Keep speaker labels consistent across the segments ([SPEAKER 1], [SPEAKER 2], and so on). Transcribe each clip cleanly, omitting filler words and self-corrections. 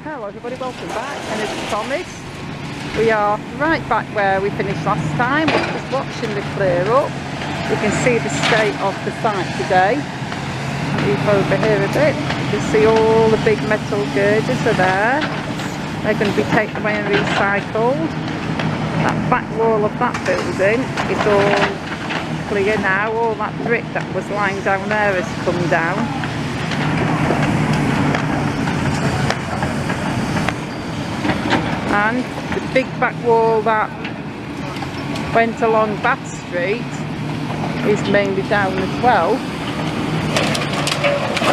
[SPEAKER 1] Hello everybody, welcome back, and as promised we are right back where we finished last time. We're just watching the clear up. You can see the state of the site today. Move over here a bit. You can see all the big metal girders are there. They're going to be taken away and recycled. That back wall of that building is all clear now. All that brick that was lying down there has come down. And the big back wall that went along Bath Street is mainly down as well.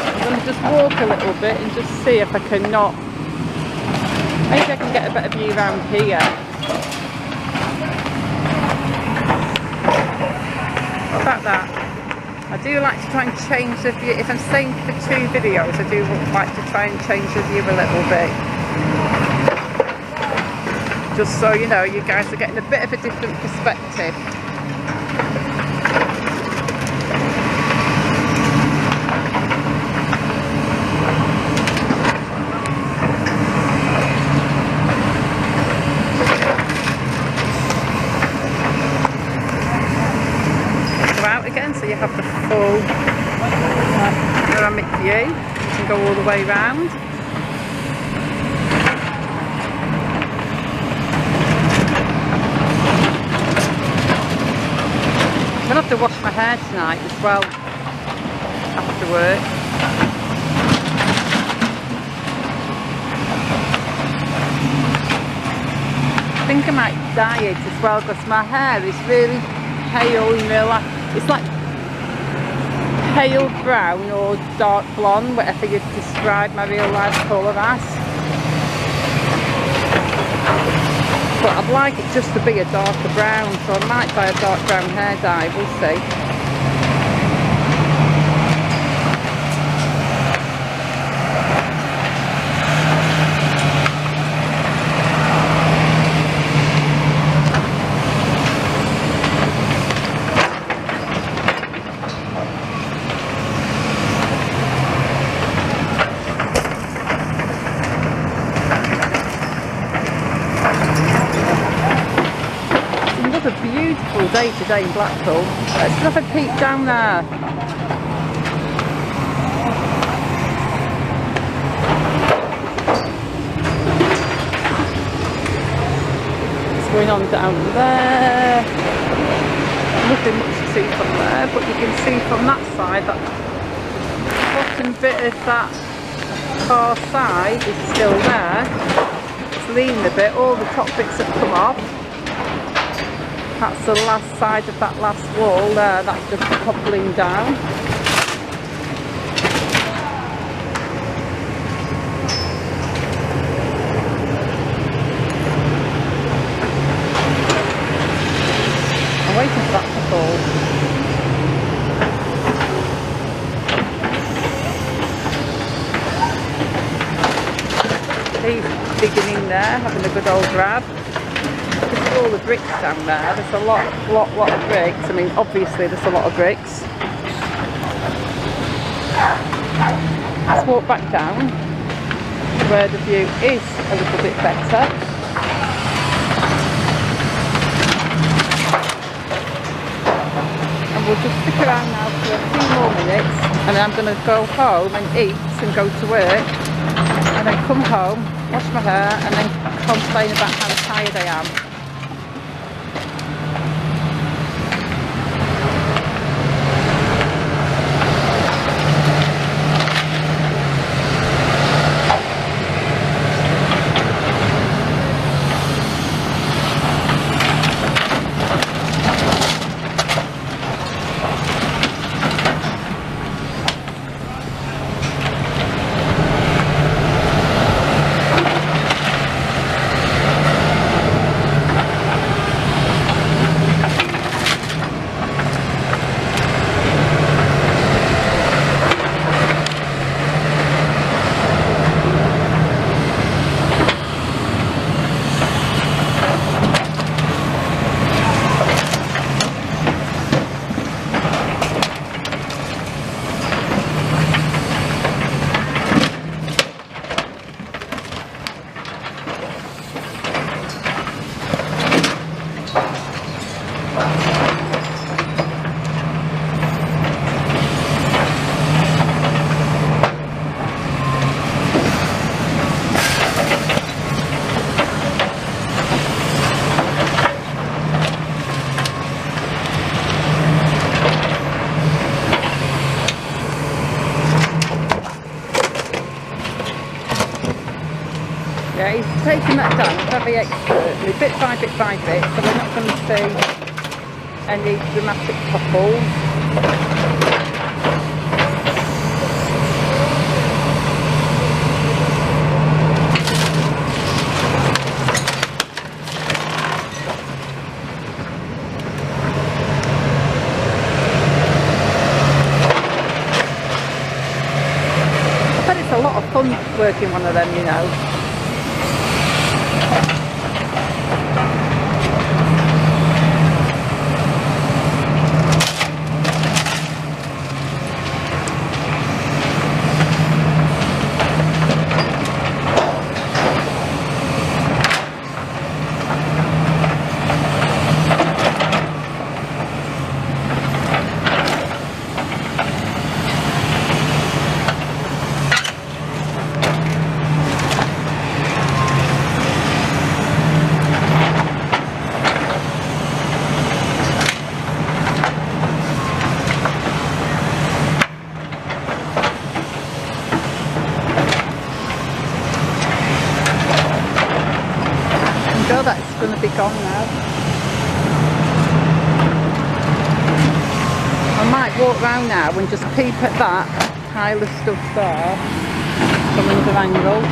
[SPEAKER 1] I'm going to just walk a little bit and just see if I can not, maybe I can get a better view around here. What about that? I do like to try and change the view. If I'm staying for 2 videos, I do like to try and change the view a little bit. Just so you know, you guys are getting a bit of a different perspective. Go out again so you have the full panoramic view. You can go all the way round. I'm going to have to wash my hair tonight as well, after work. I think I might dye it as well because my hair is really pale, you know, it's like pale brown or dark blonde, whatever you describe my real life colour as. But I'd like it just to be a darker brown, so I might buy a dark brown hair dye, we'll see. Another beautiful day today in Blackpool. Let's have a peek down there. What's going on down there? Nothing much to see from there, but you can see from that side that bottom bit of that far side is still there. It's leaning a bit, all the top bits have come off. That's the last side of that last wall there, that's just toppling down. I'm waiting for that to fall. He's digging in there, having a good old grab. All the bricks down there, there's a lot of bricks. I mean, obviously there's a lot of bricks. Let's walk back down where the view is a little bit better. And we'll just stick around now for a few more minutes, and then I'm going to go home and eat and go to work, and then come home, wash my hair, and then complain about how tired I am. Yeah, he's taking that down very expertly, bit by bit by bit, so we're not going to see any dramatic topples. It's a lot of fun working one of them, you know. That's going to be gone now. I might walk round now and just peep at that pile of stuff there from another angle.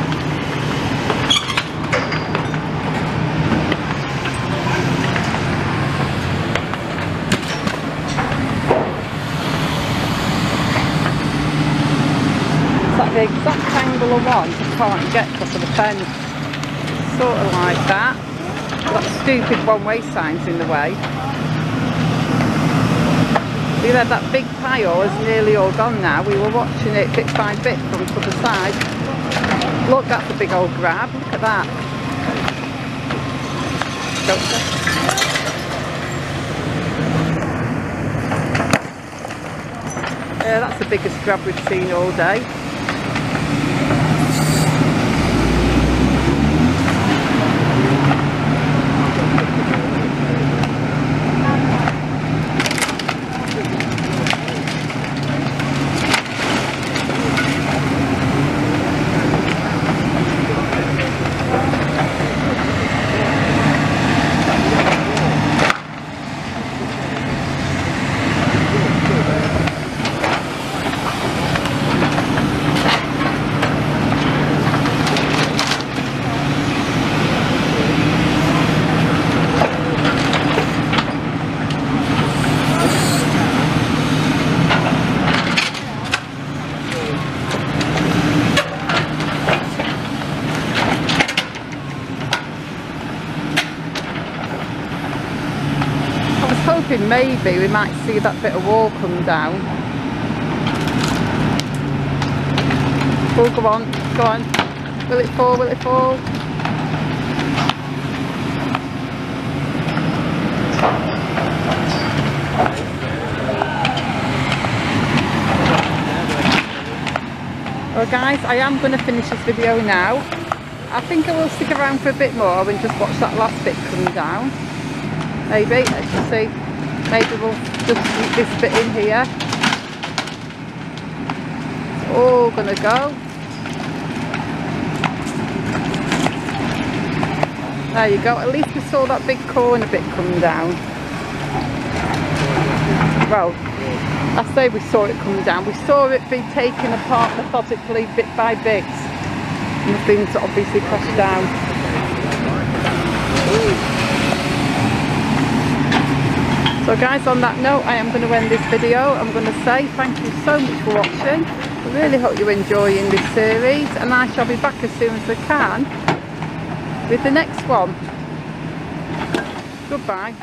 [SPEAKER 1] It's like the exact angle I want, I can't get because of the fence. Sort of like that. That stupid one-way sign's in the way. See there, that big pile is nearly all gone now. We were watching it bit by bit from the other side. Look, that's a big old grab. Look at that. Yeah, that's the biggest grab we've seen all day. Maybe we might see that bit of wall come down. Oh, go on, go on. Will it fall, will it fall? Well guys, I am going to finish this video now. I think I will stick around for a bit more and just watch that last bit come down. Maybe, let's see. Maybe we'll just keep this bit in here. It's all gonna go. There you go. At least we saw that big corner bit come down. Well, I say we saw it come down. We saw it be taken apart methodically, bit by bit. Nothing's obviously crashed down. So guys, on that note, I am going to end this video. I'm going to say thank you so much for watching. I really hope you're enjoying this series, and I shall be back as soon as I can with the next one. Goodbye.